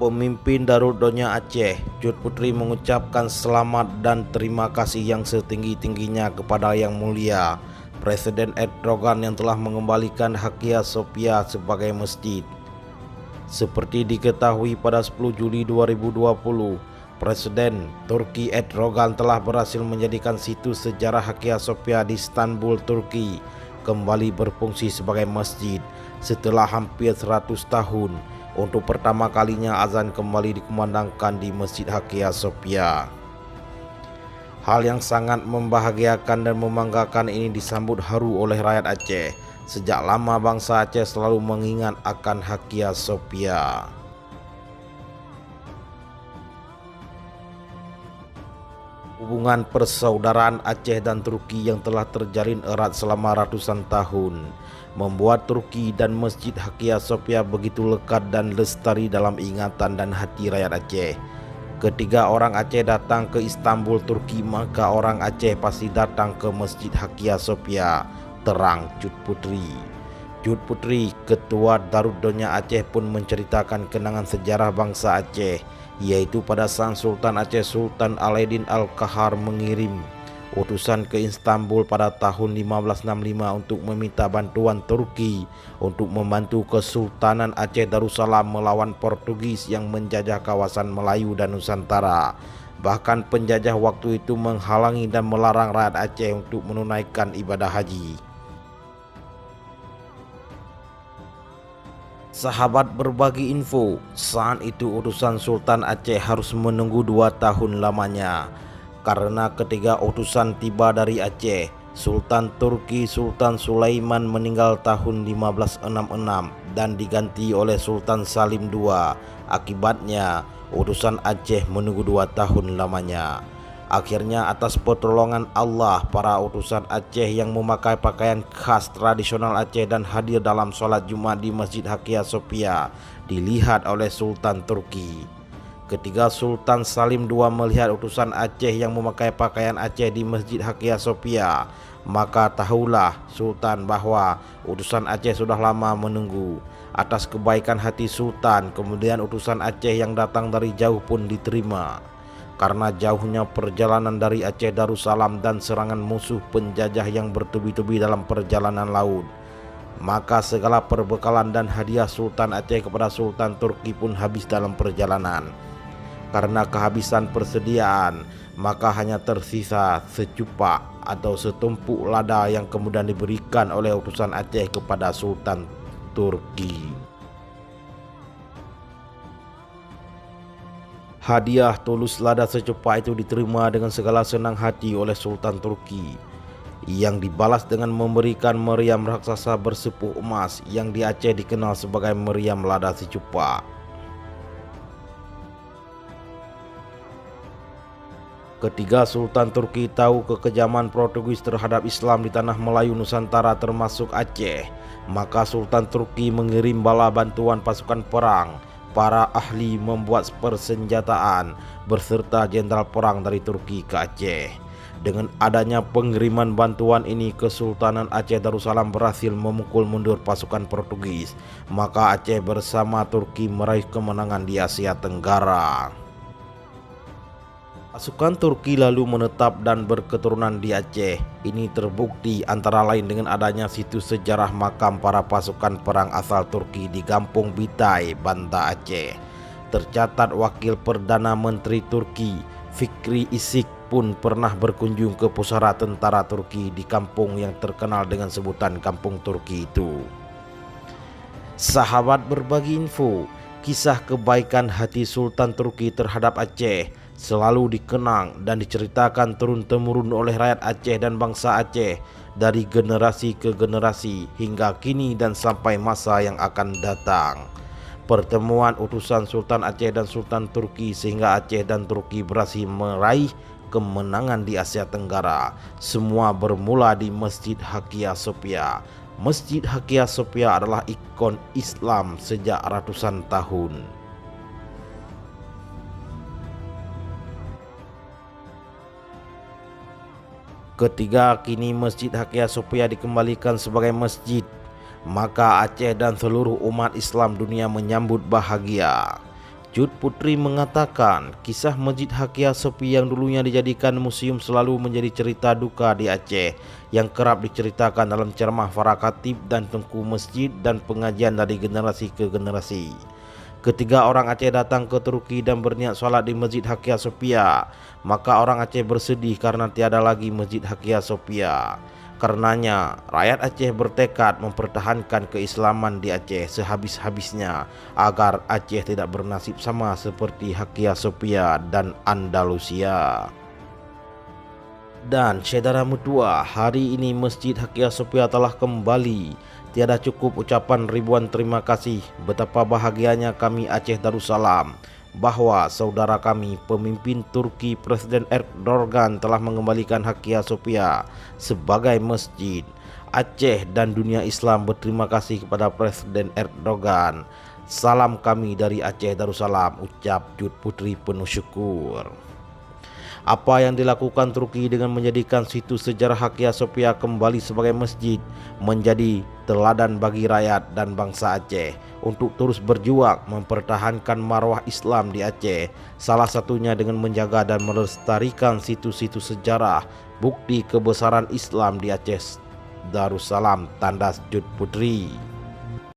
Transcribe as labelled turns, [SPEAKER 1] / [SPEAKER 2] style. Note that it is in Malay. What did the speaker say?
[SPEAKER 1] Pemimpin Darul Donya Aceh, Jut Putri mengucapkan selamat dan terima kasih yang setinggi-tingginya kepada Yang Mulia Presiden Erdogan yang telah mengembalikan Hagia Sophia sebagai masjid. Seperti diketahui pada 10 Juli 2020, Presiden Turki Erdogan telah berhasil menjadikan situs sejarah Hagia Sophia di Istanbul, Turki kembali berfungsi sebagai masjid setelah hampir 100 tahun. Untuk pertama kalinya azan kembali dikumandangkan di Masjid Hagia Sophia. Hal yang sangat membahagiakan dan membanggakan ini disambut haru oleh rakyat Aceh. Sejak lama bangsa Aceh selalu mengingat akan Hagia Sophia. Hubungan persaudaraan Aceh dan Turki yang telah terjalin erat selama ratusan tahun membuat Turki dan Masjid Hagia Sophia begitu lekat dan lestari dalam ingatan dan hati rakyat Aceh. Ketika orang Aceh datang ke Istanbul, Turki, maka orang Aceh pasti datang ke Masjid Hagia Sophia, terang Jut Putri. Jut Putri, Ketua Darul Donya Aceh, pun menceritakan kenangan sejarah bangsa Aceh, yaitu pada Sang Sultan Aceh Sultan Alaeddin Al-Qahar mengirim utusan ke Istanbul pada tahun 1565 untuk meminta bantuan Turki untuk membantu Kesultanan Aceh Darussalam melawan Portugis yang menjajah kawasan Melayu dan Nusantara. Bahkan penjajah waktu itu menghalangi dan melarang rakyat Aceh untuk menunaikan ibadah haji. Sahabat berbagi info, saat itu utusan Sultan Aceh harus menunggu 2 tahun lamanya. Karena ketiga utusan tiba dari Aceh, Sultan Turki Sultan Sulaiman meninggal tahun 1566 dan diganti oleh Sultan Salim II. Akibatnya, utusan Aceh menunggu 2 tahun lamanya. Akhirnya atas pertolongan Allah, para utusan Aceh yang memakai pakaian khas tradisional Aceh dan hadir dalam sholat Jumat di Masjid Hagia Sophia dilihat oleh Sultan Turki. Ketika Sultan Salim II melihat utusan Aceh yang memakai pakaian Aceh di Masjid Hagia Sophia, maka tahulah Sultan bahwa utusan Aceh sudah lama menunggu. Atas kebaikan hati Sultan, kemudian utusan Aceh yang datang dari jauh pun diterima. Karena jauhnya perjalanan dari Aceh Darussalam dan serangan musuh penjajah yang bertubi-tubi dalam perjalanan laut, maka segala perbekalan dan hadiah Sultan Aceh kepada Sultan Turki pun habis dalam perjalanan. Karena kehabisan persediaan, maka hanya tersisa secupak atau setumpuk lada yang kemudian diberikan oleh utusan Aceh kepada Sultan Turki. Hadiah tulus lada secupak itu diterima dengan segala senang hati oleh Sultan Turki, yang dibalas dengan memberikan meriam raksasa bersepuh emas yang di Aceh dikenal sebagai meriam lada secupak. Ketika Sultan Turki tahu kekejaman Portugis terhadap Islam di tanah Melayu Nusantara termasuk Aceh, maka Sultan Turki mengirim bala bantuan pasukan perang, para ahli membuat persenjataan, berserta jenderal perang dari Turki ke Aceh. Dengan adanya pengiriman bantuan ini, Kesultanan Aceh Darussalam berhasil memukul mundur pasukan Portugis, maka Aceh bersama Turki meraih kemenangan di Asia Tenggara. Pasukan Turki lalu menetap dan berketurunan di Aceh. Ini terbukti antara lain dengan adanya situs sejarah makam para pasukan perang asal Turki di Kampung Bitai, Banda Aceh. Tercatat Wakil Perdana Menteri Turki, Fikri Isik, pun pernah berkunjung ke pusara tentara Turki di kampung yang terkenal dengan sebutan Kampung Turki itu. Sahabat berbagi info, kisah kebaikan hati Sultan Turki terhadap Aceh selalu dikenang dan diceritakan turun-temurun oleh rakyat Aceh dan bangsa Aceh dari generasi ke generasi hingga kini dan sampai masa yang akan datang. Pertemuan utusan Sultan Aceh dan Sultan Turki sehingga Aceh dan Turki berhasil meraih kemenangan di Asia Tenggara. Semua bermula di Masjid Hagia Sophia. Masjid Hagia Sophia adalah ikon Islam sejak ratusan tahun. Ketiga, kini Masjid Hagia Sophia dikembalikan sebagai masjid, maka Aceh dan seluruh umat Islam dunia menyambut bahagia. Jud Putri mengatakan kisah Masjid Hagia Sophia yang dulunya dijadikan museum selalu menjadi cerita duka di Aceh yang kerap diceritakan dalam ceramah para khatib dan tengku masjid dan pengajian dari generasi ke generasi. Ketika orang Aceh datang ke Turki dan berniat solat di Masjid Hagia Sophia, maka orang Aceh bersedih karena tiada lagi Masjid Hagia Sophia. Karenanya, rakyat Aceh bertekad mempertahankan keislaman di Aceh sehabis-habisnya agar Aceh tidak bernasib sama seperti Hagia Sophia dan Andalusia. Dan saudara mutua, hari ini Masjid Hagia Sophia telah kembali. Tiada cukup ucapan ribuan terima kasih. Betapa bahagianya kami Aceh Darussalam bahwa saudara kami pemimpin Turki Presiden Erdogan telah mengembalikan Hagia Sophia sebagai masjid. Aceh dan dunia Islam berterima kasih kepada Presiden Erdogan. Salam kami dari Aceh Darussalam, ucap Jud Putri penuh syukur. Apa yang dilakukan Turki dengan menjadikan situs sejarah Hagia Sophia kembali sebagai masjid menjadi teladan bagi rakyat dan bangsa Aceh untuk terus berjuang mempertahankan marwah Islam di Aceh, salah satunya dengan menjaga dan melestarikan situs-situs sejarah bukti kebesaran Islam di Aceh Darussalam, tandas Jud Putri.